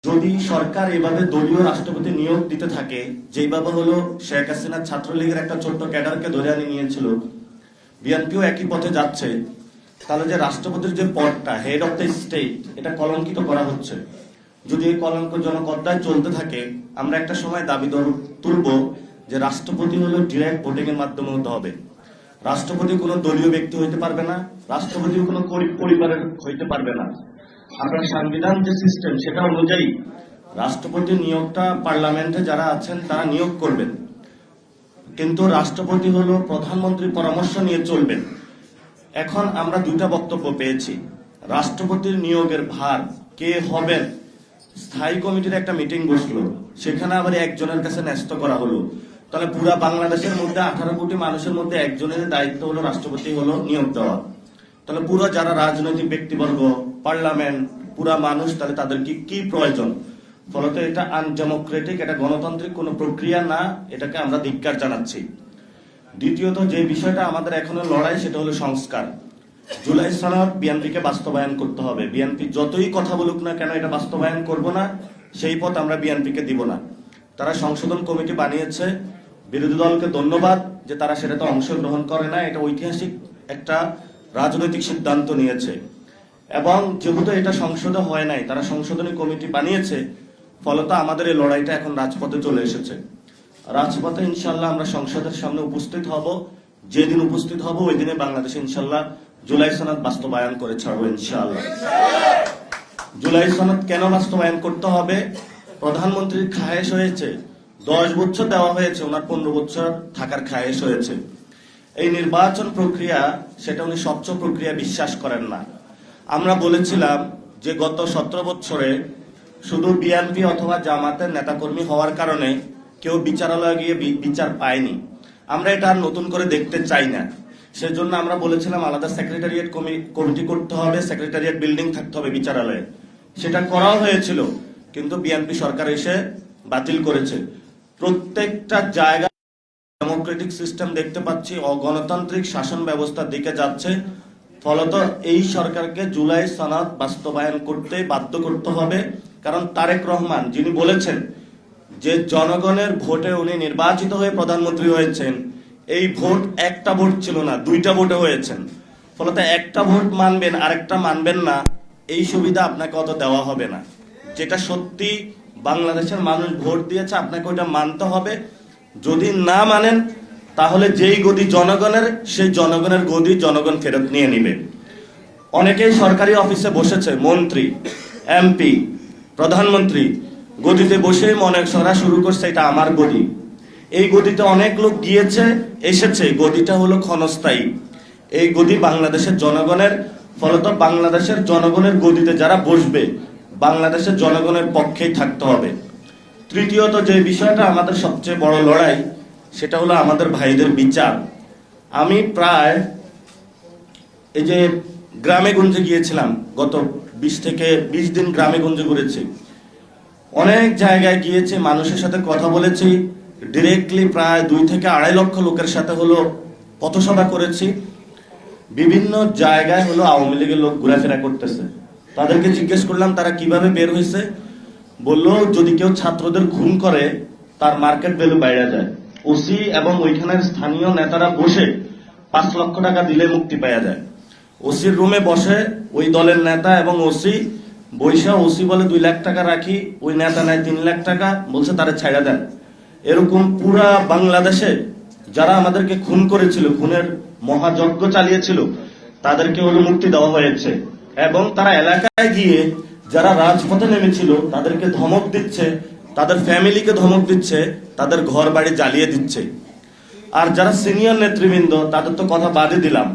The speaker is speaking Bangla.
যদি সরকার এভাবে দলীয় রাষ্ট্রপতি নিয়োগ দিতে থাকে, যেভাবে হলো শেখ হাসিনা ছাত্রলীগের একটা ছোট্ট ক্যাডারকে ধরে আনি নিয়েছিল, বিএনপিও একই পথে যাচ্ছে, তাহলে যে রাষ্ট্রপতির যে পদটা হেড অফ দ্য স্টেট, এটা কলঙ্কিত করা হচ্ছে। যদি এই কলঙ্কজনক অধ্যায় চলতে থাকে, আমরা একটা সময় দাবি তুলব যে রাষ্ট্রপতি হলো ডিরেক্ট ভোটিং এর মাধ্যমে হতে হবে। রাষ্ট্রপতি কোনো দলীয় ব্যক্তি হইতে পারবে না, রাষ্ট্রপতি কোনো গরিব পরিবারের হইতে পারবে না। আপনার সংবিধান যে সিস্টেম, সেটা অনুযায়ী রাষ্ট্রপতি নিয়োগটা পার্লামেন্টে যারা আছেন তারা নিয়োগ করবেন, কিন্তু রাষ্ট্রপতি হলো প্রধানমন্ত্রীর পরামর্শ নিয়ে চলবেন। এখন আমরা দুইটা বক্তব্য পেয়েছি। রাষ্ট্রপতির নিয়োগের ভার কে হবেন, স্থায়ী কমিটির একটা মিটিং বসলো, সেখানে আবার একজনের কাছে ন্যস্ত করা হলো। তাহলে পুরা বাংলাদেশের মধ্যে 18 কোটি মানুষের মধ্যে একজনের দায়িত্ব হলো রাষ্ট্রপতি হলো নিয়োগ দেওয়া। তাহলে পুরো যারা রাজনৈতিক ব্যক্তিবর্গ, পার্লামেন্ট, পুরা মানুষ, তাহলে তাদের কি প্রয়োজন? ফলত এটা আনডেমোক্রেটিক, এটা গণতান্ত্রিক কোনো প্রক্রিয়া না, এটাকে আমরা ধিক্কার জানাচ্ছি। দ্বিতীয়ত যে বিষয়টা আমাদের এখনো লড়াই, সেটা হলো সংস্কার। জুলাই সনদ বিএনপিকে বাস্তবায়ন করতে হবে। বিএনপি যতই কথা বলুক না কেন, এটা বাস্তবায়ন করব না, সেই পথ আমরা বিএনপিকে দিব না। তারা সংশোধন কমিটি বানিয়েছে, বিরোধী দলকে ধন্যবাদ যে তারা সেটাতে অংশগ্রহণ করে না। এটা ঐতিহাসিক একটা রাজনৈতিক সিদ্ধান্ত নিয়েছে, এবং যেহেতু এটা সংসদে হয় নাই, তারা সংশোধনী কমিটি বানিয়েছে, ফলত আমাদের এই লড়াইটা এখন রাজপথে চলে এসেছে। রাজপথে ইনশাল্লাহ আমরা সংসদের সামনে উপস্থিত হব। যেদিন উপস্থিত হব, ওই দিনে বাংলাদেশে ইনশাল্লাহ জুলাই সনদ বাস্তবায়ন করে ছাড়বো ইনশাআল্লাহ। জুলাই সনদ কেন বাস্তবায়ন করতে হবে? প্রধানমন্ত্রীর খায়েশ হয়েছে, 10 বছর দেওয়া হয়েছে, ওনার 15 বছর থাকার খায়েশ হয়েছে। এই নির্বাচন প্রক্রিয়া, সেটা উনি স্বচ্ছ প্রক্রিয়া বিশ্বাস করেন না। আমরা বলেছিলাম যে গত 17 বছরে শুধু বিএনপি অথবা জামাতের নেতাকর্মী হওয়ার কারণে কেউ বিচারালয়ে গিয়ে বিচার পায়নি। আমরা এটা আর নতুন করে দেখতে চাই না। সেজন্য আমরা বলেছিলাম আলাদা সেক্রেটারিয়েট কমিটি করতে হবে, সেক্রেটারিয়েট বিল্ডিং থাকতে হবে বিচারালয়ে। সেটা করাও হয়েছিল, কিন্তু বিএনপি সরকার এসে বাতিল করেছে। প্রত্যেকটা জায়গা ডেমোক্রেটিক সিস্টেম দেখতে পাচ্ছি অগণতান্ত্রিক শাসন ব্যবস্থার দিকে যাচ্ছে। ফলত এই সরকারকে জুলাই সনদ বাস্তবায়ন করতে বাধ্য করতে হবে। কারণ তারেক রহমান যিনি বলেছেন যে জনগণের ভোটে উনি নির্বাচিত হয়ে প্রধানমন্ত্রী হয়েছেন, এই ভোট একটা ভোট ছিল না, 2টা ভোটে হয়েছেন। ফলত একটা ভোট মানবেন, আরেকটা মানবেন না, এই সুবিধা আপনাকে অত দেওয়া হবে না। যেটা সত্যি বাংলাদেশের মানুষ ভোট দিয়েছে, আপনাকে ওইটা মানতে হবে। যদি না মানেন, তাহলে যেই গদি জনগণের, সেই জনগণের গদি জনগণ ফেরত নিয়ে নিবে। অনেকেই সরকারি অফিসে বসেছে, মন্ত্রী, এমপি, প্রধানমন্ত্রী গদিতে বসেই মনে করা শুরু করছে এটা আমার গদি। এই গদিতে অনেক লোক গিয়েছে এসেছে, গদিটা হলো ক্ষণস্থায়ী। এই গদি বাংলাদেশের জনগণের। ফলত বাংলাদেশের জনগণের গদিতে যারা বসবে, বাংলাদেশের জনগণের পক্ষেই থাকতে হবে। তৃতীয়ত যে বিষয়টা আমাদের সবচেয়ে বড় লড়াই, সেটা হলো আমাদের ভাইদের বিচার। আমি প্রায় এই যে গ্রামে গঞ্জে গিয়েছিলাম, গত 20 থেকে 20 দিন গ্রামে গঞ্জে ঘুরেছি। অনেক জায়গায় গিয়েছি, মানুষের সাথে কথা বলেছি। ডিরেক্টলি প্রায় 2 থেকে 2.5 লক্ষ লোকের সাথে হলো পথসভা করেছি। বিভিন্ন জায়গায় হলো আওয়ামী লীগের লোক ঘোরাফেরা করতেছে। তাদেরকে জিজ্ঞেস করলাম তারা কিভাবে বের হয়েছে। বললো যদি কেউ ছাত্রদের খুন করে, তার মার্কেট ভ্যালু বাইরে যায়। ওসি এবং ওইখানের স্থানীয় নেতারা বসে 5 লক্ষ টাকা দিলে মুক্তি পাওয়া যায়। ওসির রুমে বসে ওই দলের নেতা এবং ওসি বৈশা, ওসি বলে 2 লাখ টাকা রাখি, ওই নেতা নেয় 3 লাখ টাকা, বলছে তারা ছাইড়া দেন। এরকম পুরা বাংলাদেশে যারা আমাদেরকে খুন করেছিল, খুনের মহাযজ্ঞ চালিয়েছিল, তাদেরকে হলো মুক্তি দেওয়া হয়েছে। এবং তারা এলাকায় গিয়ে যারা রাজপথে নেমেছিল তাদেরকে ধমক দিচ্ছে, তাদের ফ্যামিলিকে ধমক দিচ্ছে, তাদের ঘর বাড়ি জ্বালিয়ে দিচ্ছে। আর যারা সিনিয়র নেতৃবৃন্দ, তাদের তো কথা বাদে দিলাম,